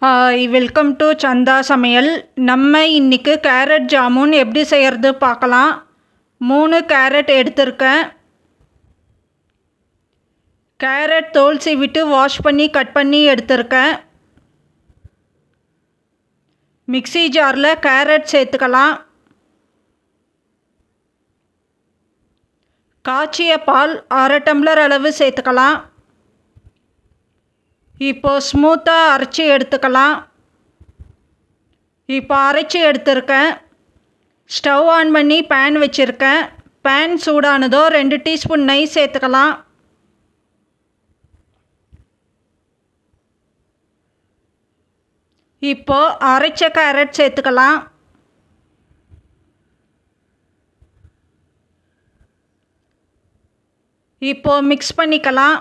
Welcome to சந்தா சமையல். நம்ம இன்றைக்கி கேரட் ஜாமுன் எப்படி செய்கிறது பார்க்கலாம். 3 கேரட் எடுத்திருக்கேன். கேரட் தோல் சீவிட்டு வாஷ் பண்ணி கட் பண்ணி எடுத்திருக்கேன். மிக்ஸி ஜாரில் கேரட் சேர்த்துக்கலாம். காய்ச்சிய பால் 1/2 டம்ளர் அளவு சேர்த்துக்கலாம். இப்போது ஸ்மூத்தாக அரைச்சி எடுத்துக்கலாம். இப்போ அரைச்சி எடுத்துருக்கேன். ஸ்டவ் ஆன் பண்ணி பேன் வச்சுருக்கேன். பேன் சூடானதோ 2 டீஸ்பூன் நெய் சேர்த்துக்கலாம். இப்போது அரைச்ச கேரட் சேர்த்துக்கலாம். இப்போது மிக்ஸ் பண்ணிக்கலாம்.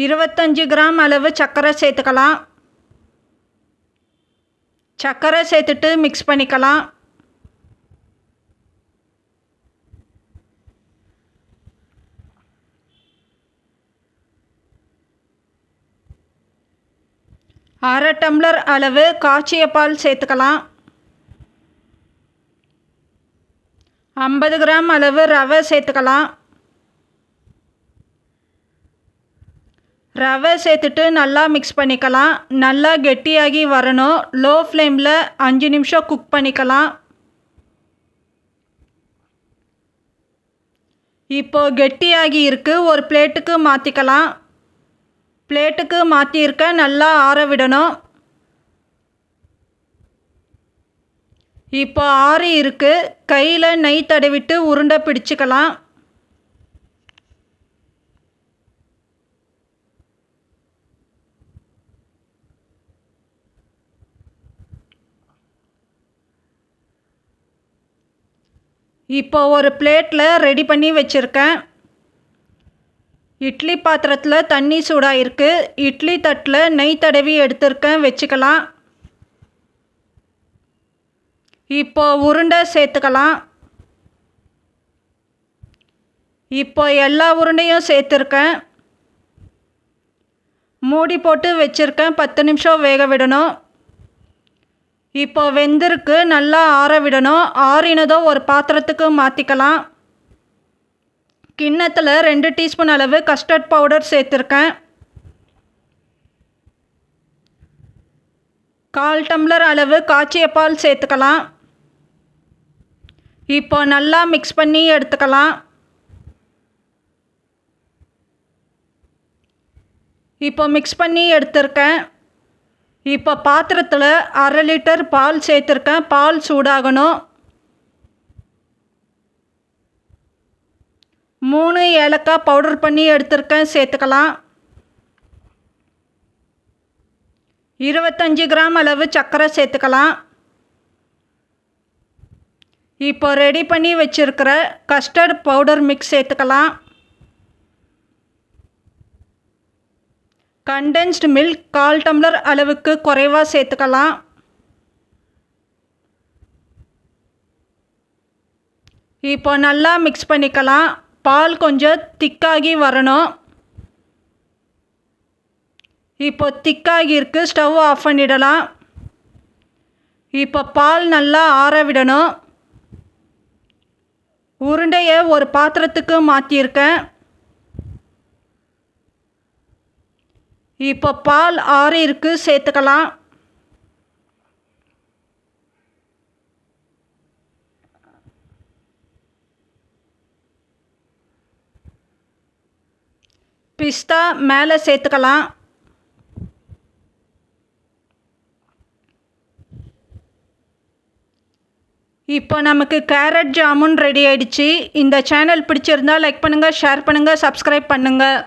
25 கிராம் அளவு சர்க்கரை சேர்த்துக்கலாம். சர்க்கரை சேர்த்துட்டு மிக்ஸ் பண்ணிக்கலாம். அரை டம்ளர் அளவு காய்ச்சிய பால் சேர்த்துக்கலாம். 50 கிராம் அளவு ரவை சேர்த்துக்கலாம். ரவை சேர்த்துட்டு நல்லா மிக்ஸ் பண்ணிக்கலாம். நல்லா கெட்டியாகி வரணும். லோ ஃப்ளேமில் 5 நிமிஷம் குக் பண்ணிக்கலாம். இப்போது கெட்டியாகி இருக்குது. ஒரு பிளேட்டுக்கு மாற்றிக்கலாம். பிளேட்டுக்கு மாற்றியிருக்க நல்லா ஆற விடணும். இப்போ ஆறி இருக்குது. கையில் நெய் தடவிட்டு உருண்டை பிடிச்சிக்கலாம். இப்போ ஒரு பிளேட்டில் ரெடி பண்ணி வச்சுருக்கேன். இட்லி பாத்திரத்தில் தண்ணி சூடாக இருக்குது. இட்லி தட்டில் நெய் தடவி எடுத்துருக்கேன், வச்சுக்கலாம். இப்போ உருண்டை சேர்த்துக்கலாம். இப்போ எல்லா உருண்டையும் சேர்த்துருக்கேன். மூடி போட்டு வச்சுருக்கேன். 10 நிமிஷம் வேக விடணும். இப்போ வெந்திருக்கு. நல்லா ஆற விடணும். ஆறினதோ ஒரு பாத்திரத்துக்கு மாற்றிக்கலாம். கிண்ணத்தில் 2 டீஸ்பூன் அளவு கஸ்டர்ட் பவுடர் சேர்த்துருக்கேன். 1/4 டம்ளர் அளவு காய்ச்சிய பால் சேர்த்துக்கலாம். இப்போ நல்லா மிக்ஸ் பண்ணி எடுத்துக்கலாம். இப்போ மிக்ஸ் பண்ணி எடுத்துருக்கேன். இப்போ பாத்திரத்தில் 1/2 லிட்டர் பால் சேர்த்துருக்கேன். பால் சூடாகணும். 3 ஏலக்காய் பவுடர் பண்ணி எடுத்துருக்கேன், சேர்த்துக்கலாம். 25 கிராம் அளவு சர்க்கரை சேர்த்துக்கலாம். இப்போ ரெடி பண்ணி வச்சுருக்கிற கஸ்டர்ட் பவுடர் மிக்ஸ் சேர்த்துக்கலாம். கண்டென்ஸ்டு மில்க் 1/4 டம்ளர் அளவுக்கு குறைவாக சேர்த்துக்கலாம். இப்போ நல்லா மிக்ஸ் பண்ணிக்கலாம். பால் கொஞ்சம் திக்காகி வரணும். இப்போ திக்காகி இருக்குது. ஸ்டவ் ஆஃப் பண்ணிடலாம். இப்போ பால் நல்லா ஆற விடணும். உருண்டையை ஒரு பாத்திரத்துக்கு மாற்றியிருக்கேன். இப்போ பால் ஆறி இருக்கு, சேர்த்துக்கலாம். பிஸ்தா மேலே சேர்த்துக்கலாம். இப்போ நமக்கு கேரட் ஜாமுன் ரெடி ஆயிடுச்சு. இந்த சேனல் பிடிச்சிருந்தால் லைக் பண்ணுங்கள், ஷேர் பண்ணுங்கள், சப்ஸ்கிரைப் பண்ணுங்கள்.